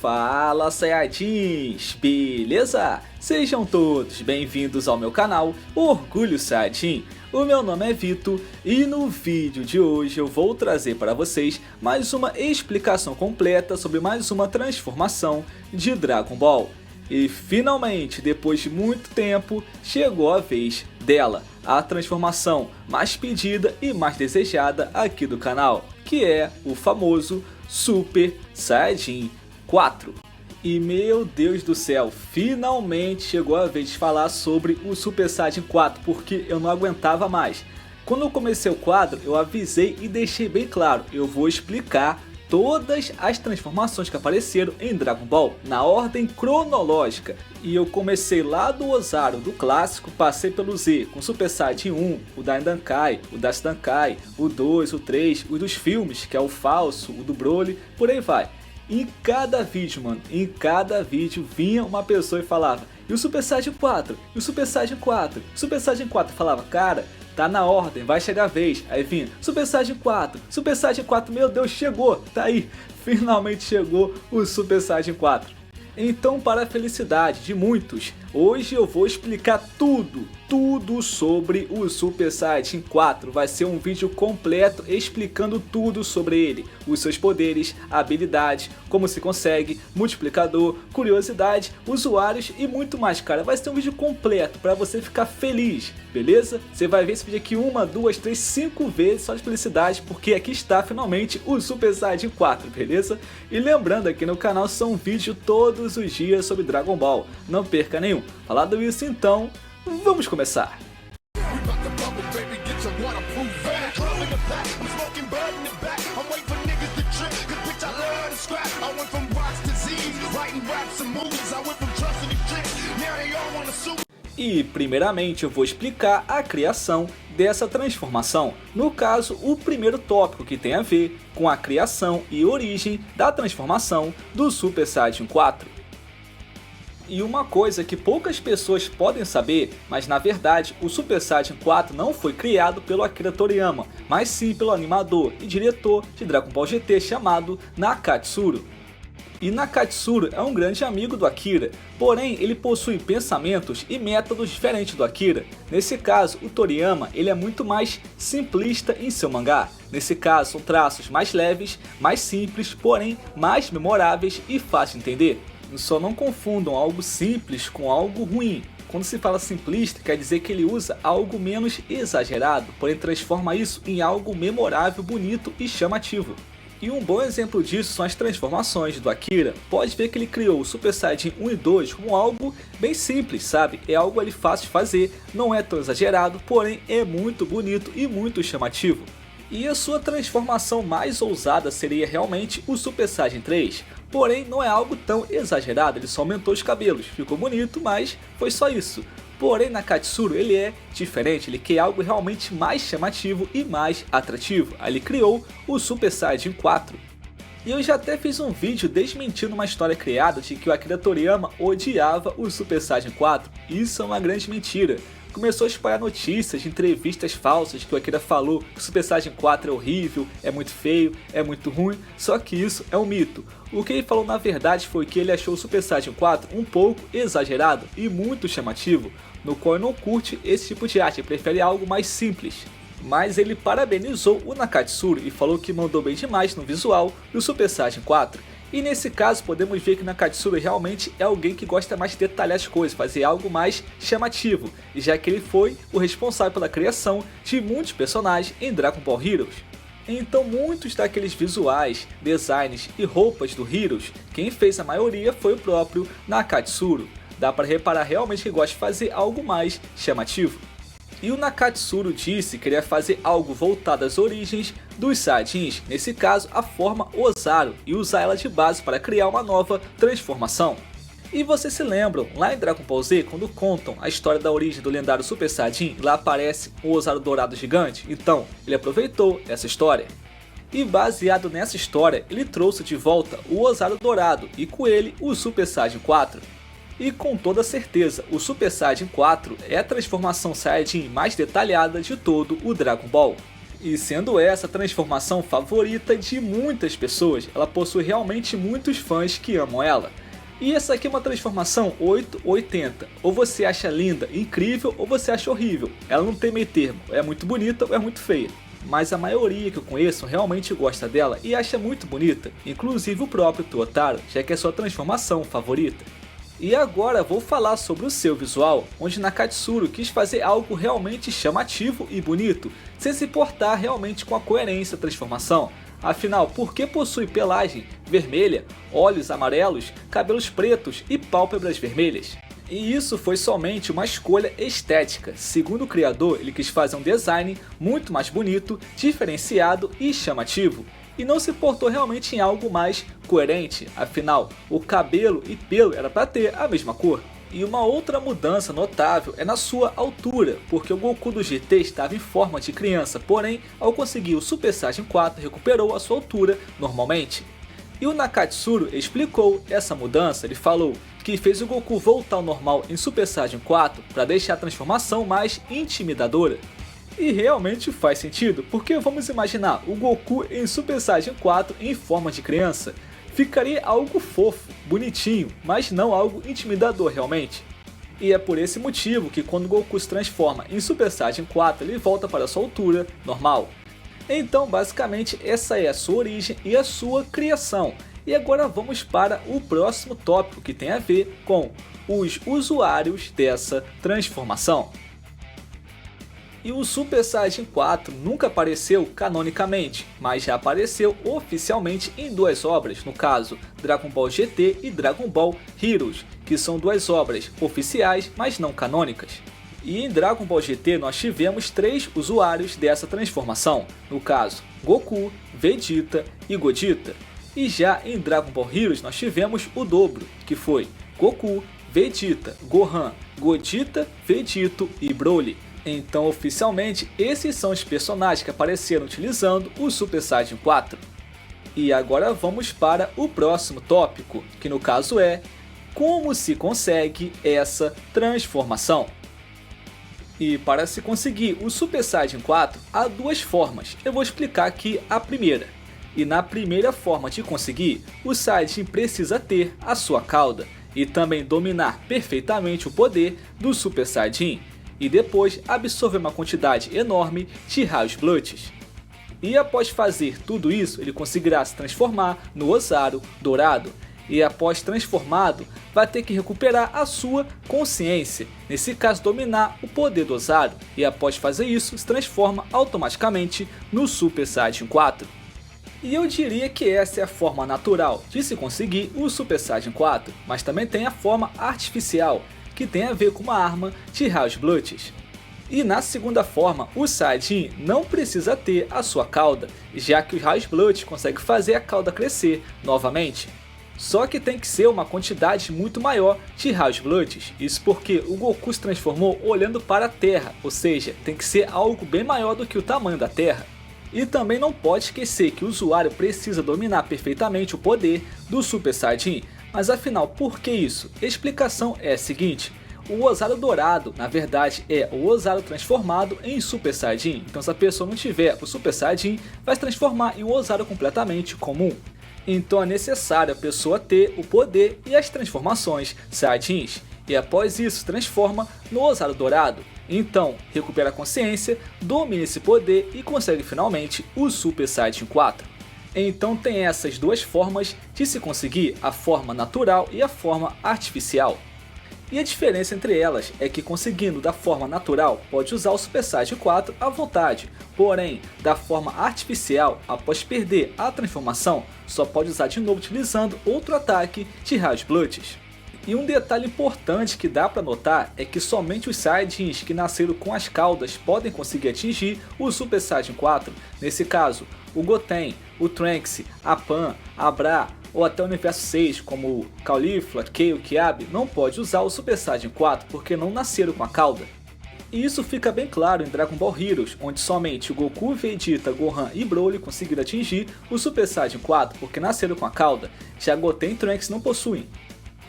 Fala Saiyajins, beleza? Sejam todos bem-vindos ao meu canal Orgulho Saiyajin. O meu nome é Vitor e no vídeo de hoje eu vou trazer para vocês mais uma explicação completa sobre mais uma transformação de Dragon Ball. E finalmente, depois de muito tempo, chegou a vez dela, a transformação mais pedida e mais desejada aqui do canal, que é o famoso Super Saiyajin 4. E meu Deus do céu, finalmente chegou a vez de falar sobre o Super Saiyajin 4, porque eu não aguentava mais. Quando eu comecei o quadro, eu avisei e deixei bem claro, eu vou explicar todas as transformações que apareceram em Dragon Ball na ordem cronológica. E eu comecei lá do Ozaru, do clássico, passei pelo Z, com Super Saiyajin 1, o Daidankai, o Dashidankai, o 2, o 3, o dos filmes, que é o falso, o do Broly, por aí vai. Em cada vídeo, mano, em cada vídeo vinha uma pessoa e falava: e o Super Saiyajin 4? E o Super Saiyajin 4? O Super Saiyajin 4 falava: cara, tá na ordem, vai chegar a vez. Aí vinha Super Saiyajin 4, Super Saiyajin 4, meu Deus, chegou, tá aí. Finalmente chegou o Super Saiyajin 4. Então, para a felicidade de muitos, hoje eu vou explicar tudo sobre o Super Saiyajin 4. Vai ser um vídeo completo explicando tudo sobre ele, os seus poderes, habilidades, como se consegue, multiplicador, curiosidade, usuários e muito mais, cara. Vai ser um vídeo completo para você ficar feliz, beleza? Você vai ver esse vídeo aqui 1, 2, 3, 5 vezes só de felicidade, porque aqui está finalmente o Super Saiyajin 4, beleza? E lembrando, aqui no canal são vídeos todos os dias sobre Dragon Ball, não perca nenhum. Falado isso, então, vamos começar! E primeiramente eu vou explicar a criação dessa transformação. No caso, o primeiro tópico que tem a ver com a criação e origem da transformação do Super Saiyajin 4. E uma coisa que poucas pessoas podem saber, mas na verdade o Super Saiyajin 4 não foi criado pelo Akira Toriyama, mas sim pelo animador e diretor de Dragon Ball GT chamado Nakatsuru. E Nakatsuru é um grande amigo do Akira, porém ele possui pensamentos e métodos diferentes do Akira. Nesse caso, o Toriyama ele é muito mais simplista em seu mangá. Nesse caso, são traços mais leves, mais simples, porém mais memoráveis e fácil de entender. Só não confundam algo simples com algo ruim. Quando se fala simplista, quer dizer que ele usa algo menos exagerado, porém transforma isso em algo memorável, bonito e chamativo. E um bom exemplo disso são as transformações do Akira. Pode ver que ele criou o Super Saiyajin 1 e 2 como algo bem simples, sabe? É algo ali fácil de fazer, não é tão exagerado, porém é muito bonito e muito chamativo. E a sua transformação mais ousada seria realmente o Super Saiyajin 3. Porém, não é algo tão exagerado, ele só aumentou os cabelos, ficou bonito, mas foi só isso. Porém, Nakatsuru ele é diferente, ele quer algo realmente mais chamativo e mais atrativo. Aí ele criou o Super Saiyajin 4. E eu já até fiz um vídeo desmentindo uma história criada de que o Akira Toriyama odiava o Super Saiyajin 4. Isso é uma grande mentira. Começou a espalhar notícias de entrevistas falsas que o Akira falou que o Super Saiyajin 4 é horrível, é muito feio, é muito ruim, só que isso é um mito. O que ele falou na verdade foi que ele achou o Super Saiyajin 4 um pouco exagerado e muito chamativo, no qual ele não curte esse tipo de arte, ele prefere algo mais simples. Mas ele parabenizou o Nakatsuru e falou que mandou bem demais no visual do Super Saiyajin 4. E nesse caso podemos ver que Nakatsuru realmente é alguém que gosta mais de detalhar as coisas, fazer algo mais chamativo, já que ele foi o responsável pela criação de muitos personagens em Dragon Ball Heroes. Então muitos daqueles visuais, designs e roupas do Heroes, quem fez a maioria foi o próprio Nakatsuru. Dá para reparar realmente que gosta de fazer algo mais chamativo. E o Nakatsuru disse que queria fazer algo voltado às origens dos Saiyajins, nesse caso a forma Ozaru, e usar ela de base para criar uma nova transformação. E vocês se lembram, lá em Dragon Ball Z, quando contam a história da origem do lendário Super Saiyajin, lá aparece o Ozaru dourado gigante? Então, ele aproveitou essa história. E baseado nessa história, ele trouxe de volta o Ozaru dourado e com ele o Super Saiyajin 4. E com toda certeza, o Super Saiyajin 4 é a transformação Saiyajin mais detalhada de todo o Dragon Ball. E sendo essa a transformação favorita de muitas pessoas, ela possui realmente muitos fãs que amam ela. E essa aqui é uma transformação 880, ou você acha linda, incrível, ou você acha horrível. Ela não tem meio termo, é muito bonita ou é muito feia. Mas a maioria que eu conheço realmente gosta dela e acha muito bonita, inclusive o próprio Totaro, já que é sua transformação favorita. E agora vou falar sobre o seu visual, onde Nakatsuru quis fazer algo realmente chamativo e bonito, sem se importar realmente com a coerência da transformação. Afinal, por que possui pelagem vermelha, olhos amarelos, cabelos pretos e pálpebras vermelhas? E isso foi somente uma escolha estética. Segundo o criador, ele quis fazer um design muito mais bonito, diferenciado e chamativo. E não se importou realmente em algo mais coerente, afinal, o cabelo e pelo era para ter a mesma cor. E uma outra mudança notável é na sua altura, porque o Goku do GT estava em forma de criança, porém, ao conseguir o Super Saiyajin 4, recuperou a sua altura normalmente. E o Nakatsuru explicou essa mudança, ele falou que fez o Goku voltar ao normal em Super Saiyajin 4 para deixar a transformação mais intimidadora. E realmente faz sentido, porque vamos imaginar o Goku em Super Saiyajin 4 em forma de criança. Ficaria algo fofo, bonitinho, mas não algo intimidador realmente. E é por esse motivo que quando Goku se transforma em Super Saiyajin 4 ele volta para sua altura normal. Então basicamente essa é a sua origem e a sua criação. E agora vamos para o próximo tópico que tem a ver com os usuários dessa transformação. E o Super Saiyajin 4 nunca apareceu canonicamente, mas já apareceu oficialmente em duas obras, no caso Dragon Ball GT e Dragon Ball Heroes, que são duas obras oficiais, mas não canônicas. E em Dragon Ball GT nós tivemos 3 usuários dessa transformação, no caso Goku, Vegeta e Godita. E já em Dragon Ball Heroes nós tivemos o dobro, que foi Goku, Vegeta, Gohan, Godita, Vegito e Broly. Então oficialmente esses são os personagens que apareceram utilizando o Super Saiyajin 4. E agora vamos para o próximo tópico, que no caso é como se consegue essa transformação. E para se conseguir o Super Saiyajin 4 há duas formas, eu vou explicar aqui a primeira. E na primeira forma de conseguir, o Saiyajin precisa ter a sua cauda e também dominar perfeitamente o poder do Super Saiyajin e depois absorver uma quantidade enorme de raios Bloods. E após fazer tudo isso, ele conseguirá se transformar no Ozaru dourado. E após transformado, vai ter que recuperar a sua consciência, nesse caso dominar o poder do Ozaru. E após fazer isso, se transforma automaticamente no Super Saiyajin 4. E eu diria que essa é a forma natural de se conseguir o Super Saiyajin 4, mas também tem a forma artificial, que tem a ver com uma arma de raios Bloods. E na segunda forma, o Saiyajin não precisa ter a sua cauda, já que os raios Bloods conseguem fazer a cauda crescer novamente. Só que tem que ser uma quantidade muito maior de raios Bloods, isso porque o Goku se transformou olhando para a Terra, ou seja, tem que ser algo bem maior do que o tamanho da Terra. E também não pode esquecer que o usuário precisa dominar perfeitamente o poder do Super Saiyajin. Mas afinal, por que isso? A explicação é a seguinte: o Ozaru dourado, na verdade, é o Ozaru transformado em Super Saiyajin. Então se a pessoa não tiver o Super Saiyajin, vai se transformar em um Ozaru completamente comum. Então é necessário a pessoa ter o poder e as transformações Saiyajins. E após isso se transforma no Ozaru dourado. Então recupera a consciência, domina esse poder e consegue finalmente o Super Saiyajin 4. Então tem essas duas formas de se conseguir, a forma natural e a forma artificial. E a diferença entre elas é que conseguindo da forma natural pode usar o Super Saiyajin 4 à vontade, porém da forma artificial, após perder a transformação, só pode usar de novo utilizando outro ataque de raios Bloods. E um detalhe importante que dá para notar é que somente os Saiyajins que nasceram com as caudas podem conseguir atingir o Super Saiyajin 4, nesse caso o Goten, o Trunks, a Pan, a Bra ou até o Universo 6 como o Caulifla, Kale, Kiabe não pode usar o Super Saiyajin 4 porque não nasceram com a cauda. E isso fica bem claro em Dragon Ball Heroes, onde somente o Goku, Vegeta, Gohan e Broly conseguiram atingir o Super Saiyajin 4 porque nasceram com a cauda, já Goten e Trunks não possuem.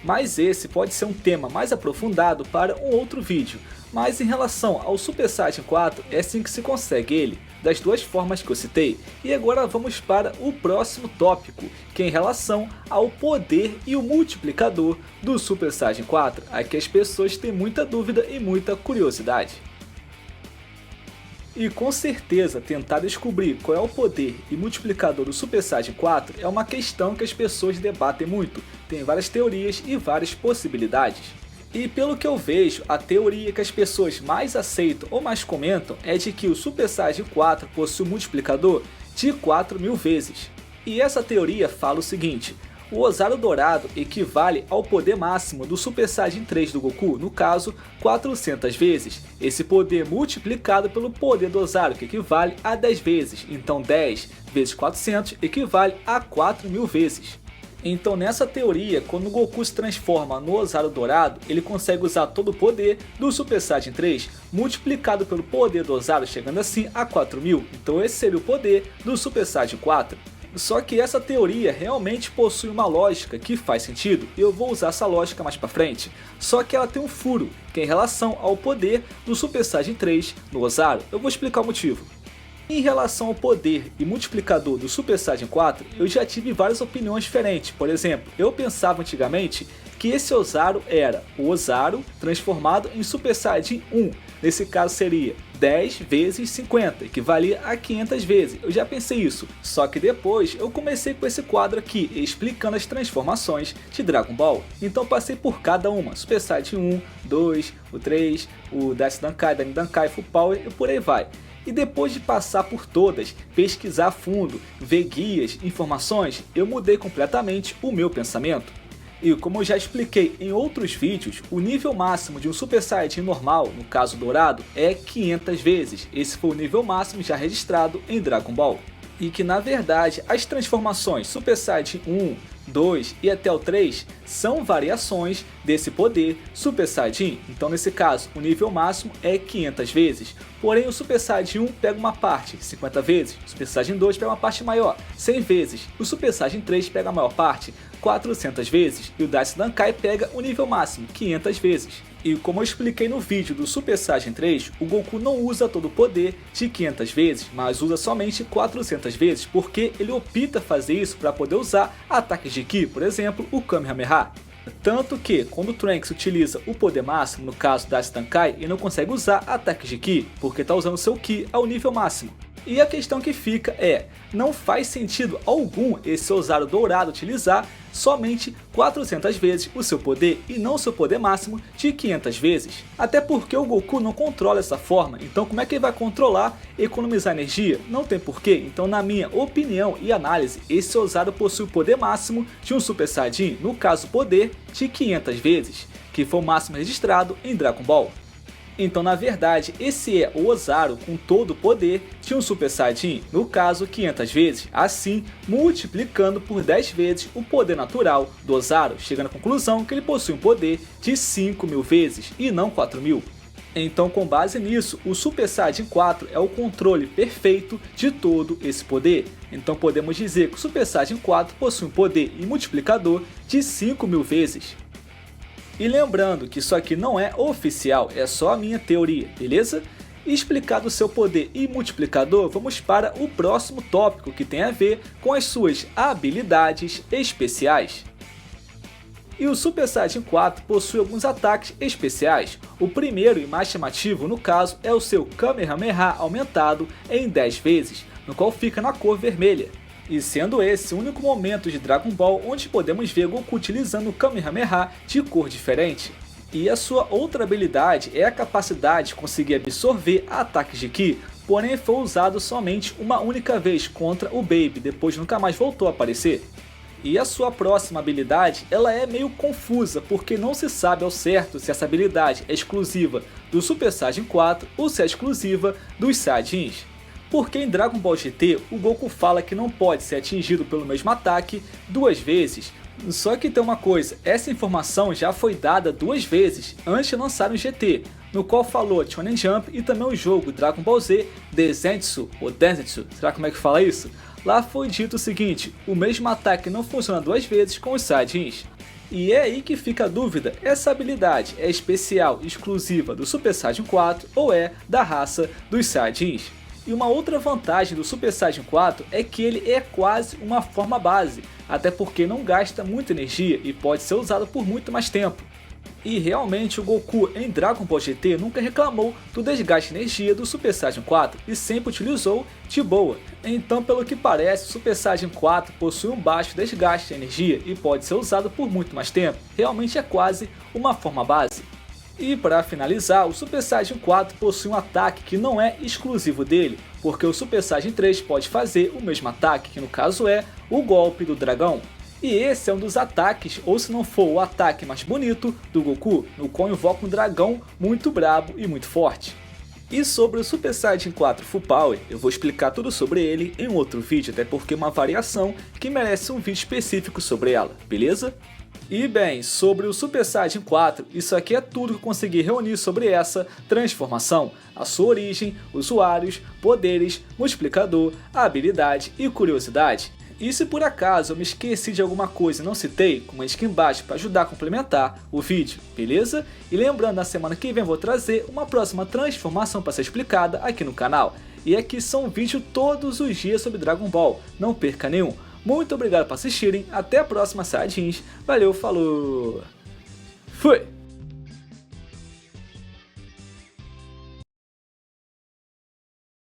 Mas esse pode ser um tema mais aprofundado para um outro vídeo, mas em relação ao Super Saiyajin 4 é assim que se consegue ele. das duas formas que eu citei. E agora vamos para o próximo tópico, que é em relação ao poder e o multiplicador do Super Saiyajin 4. Aqui as pessoas têm muita dúvida e muita curiosidade. E com certeza tentar descobrir qual é o poder e multiplicador do Super Saiyajin 4 é uma questão que as pessoas debatem muito, tem várias teorias e várias possibilidades. E pelo que eu vejo, a teoria que as pessoas mais aceitam ou mais comentam é de que o Super Saiyajin 4 possui um multiplicador de 4.000 vezes. E essa teoria fala o seguinte: o Ozaru Dourado equivale ao poder máximo do Super Saiyajin 3 do Goku, no caso, 400 vezes. Esse poder multiplicado pelo poder do Ozaru, que equivale a 10 vezes. Então 10 vezes 400 equivale a 4.000 vezes. Então nessa teoria, quando o Goku se transforma no Ozaru Dourado, ele consegue usar todo o poder do Super Saiyajin 3 multiplicado pelo poder do Ozaru, chegando assim a 4.000. Então esse seria o poder do Super Saiyajin 4. Só que essa teoria realmente possui uma lógica que faz sentido, e eu vou usar essa lógica mais pra frente. Só que ela tem um furo, que é em relação ao poder do Super Saiyajin 3 no Ozaru. Eu vou explicar o motivo. Em relação ao poder e multiplicador do Super Saiyajin 4, eu já tive várias opiniões diferentes. Por exemplo, eu pensava antigamente que esse Ozaru era o Ozaru transformado em Super Saiyajin 1. Nesse caso seria 10 vezes 50, equivalia a 500 vezes. Eu já pensei isso, só que depois eu comecei com esse quadro aqui, explicando as transformações de Dragon Ball. Então passei por cada uma, Super Saiyajin 1, 2, o 3, o Dash Dankai, Danin Dankai, Full Power e por aí vai. E depois de passar por todas, pesquisar a fundo, ver guias, informações, eu mudei completamente o meu pensamento. E como eu já expliquei em outros vídeos, o nível máximo de um Super Saiyajin normal, no caso dourado, é 500 vezes. Esse foi o nível máximo já registrado em Dragon Ball. E que na verdade as transformações Super Saiyajin 1, 2 e até o 3 são variações desse poder Super Saiyajin. Então nesse caso o nível máximo é 500 vezes. Porém o Super Saiyajin 1 pega uma parte 50 vezes, o Super Saiyajin 2 pega uma parte maior 100 vezes, o Super Saiyajin 3 pega a maior parte 400 vezes e o Dash Dankai pega o nível máximo 500 vezes. E como eu expliquei no vídeo do Super Saiyajin 3, o Goku não usa todo o poder de 500 vezes, mas usa somente 400 vezes, porque ele opta fazer isso para poder usar ataques de Ki, por exemplo, o Kamehameha. Tanto que, quando o Trunks utiliza o poder máximo, no caso da Dankai, ele não consegue usar ataques de Ki, porque está usando seu Ki ao nível máximo. E a questão que fica é, não faz sentido algum esse Ozaru Dourado utilizar somente 400 vezes o seu poder e não o seu poder máximo de 500 vezes. Até porque o Goku não controla essa forma, então como é que ele vai controlar e economizar energia? Não tem porquê. Então na minha opinião e análise, esse Ozaru possui o poder máximo de um Super Saiyajin, no caso poder de 500 vezes, que foi o máximo registrado em Dragon Ball. Então na verdade esse é o Ozaru com todo o poder de um Super Saiyajin, no caso 500 vezes, assim multiplicando por 10 vezes o poder natural do Ozaru, chegando à conclusão que ele possui um poder de 5.000 vezes e não 4.000. Então com base nisso, o Super Saiyajin 4 é o controle perfeito de todo esse poder. Então podemos dizer que o Super Saiyajin 4 possui um poder e multiplicador de 5.000 vezes. E lembrando que isso aqui não é oficial, é só a minha teoria, beleza? E explicado o seu poder e multiplicador, vamos para o próximo tópico que tem a ver com as suas habilidades especiais. E o Super Saiyajin 4 possui alguns ataques especiais. O primeiro e mais chamativo no caso é o seu Kamehameha aumentado em 10 vezes, no qual fica na cor vermelha. E sendo esse o único momento de Dragon Ball onde podemos ver Goku utilizando o Kamehameha de cor diferente. E a sua outra habilidade é a capacidade de conseguir absorver ataques de Ki, porém foi usado somente uma única vez contra o Baby, depois nunca mais voltou a aparecer. E a sua próxima habilidade ela é meio confusa, porque não se sabe ao certo se essa habilidade é exclusiva do Super Saiyajin 4 ou se é exclusiva dos Saiyajins. Porque em Dragon Ball GT, o Goku fala que não pode ser atingido pelo mesmo ataque 2 vezes. Só que tem uma coisa, essa informação já foi dada 2 vezes antes de lançar o GT, no qual falou Shonen Jump e também o jogo Dragon Ball Z Densetsu, ou Densetsu, será como é que fala isso? Lá foi dito o seguinte, o mesmo ataque não funciona 2 vezes com os Saiyajins. E é aí que fica a dúvida, essa habilidade é especial e exclusiva do Super Saiyajin 4 ou é da raça dos Saiyajins? E uma outra vantagem do Super Saiyajin 4 é que ele é quase uma forma base, até porque não gasta muita energia e pode ser usado por muito mais tempo. E realmente o Goku em Dragon Ball GT nunca reclamou do desgaste de energia do Super Saiyajin 4 e sempre utilizou de boa. Então, pelo que parece, o Super Saiyajin 4 possui um baixo desgaste de energia e pode ser usado por muito mais tempo. Realmente é quase uma forma base. E para finalizar, o Super Saiyajin 4 possui um ataque que não é exclusivo dele, porque o Super Saiyajin 3 pode fazer o mesmo ataque, que no caso é o golpe do dragão. E esse é um dos ataques, ou se não for o ataque mais bonito, do Goku, no qual invoca um dragão muito brabo e muito forte. E sobre o Super Saiyajin 4 Full Power, eu vou explicar tudo sobre ele em outro vídeo, até porque é uma variação que merece um vídeo específico sobre ela, beleza? E bem, sobre o Super Saiyajin 4, isso aqui é tudo que eu consegui reunir sobre essa transformação, a sua origem, usuários, poderes, multiplicador, habilidade e curiosidade. E se por acaso eu me esqueci de alguma coisa e não citei, comenta aqui embaixo para ajudar a complementar o vídeo, beleza? E lembrando, na semana que vem eu vou trazer uma próxima transformação para ser explicada aqui no canal. E aqui são vídeos todos os dias sobre Dragon Ball, não perca nenhum. Muito obrigado por assistirem, até a próxima, Saiyajins, valeu, falou, fui!